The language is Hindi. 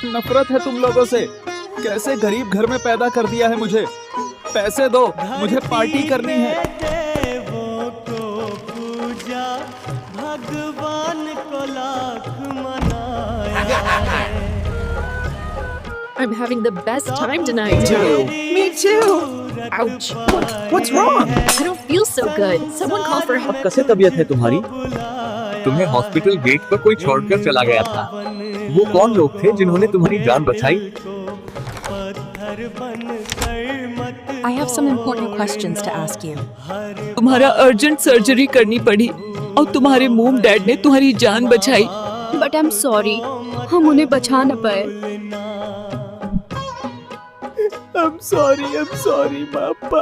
नफरत है तुम लोगों से। कैसे गरीब घर में पैदा कर दिया है मुझे। पैसे दो, मुझे पार्टी करनी है। देवों को पूजा, भगवान को लाख मनाया है। I'm having the best time tonight. Me too. Ouch. What's wrong? I don't feel so good. Someone call for help. कैसे तबीयत है तुम्हारी? तुम्हें हॉस्पिटल गेट पर कोई छोड़कर चला गया था। वो कौन लोग थे जिन्होंने तुम्हारी जान बचाई? I have some important questions to ask you. तुम्हारा अर्जेंट सर्जरी करनी पड़ी और तुम्हारे मॉम डैड ने तुम्हारी जान बचाई। But I'm sorry. हम उन्हें बचा न पाए। I'm sorry, पापा।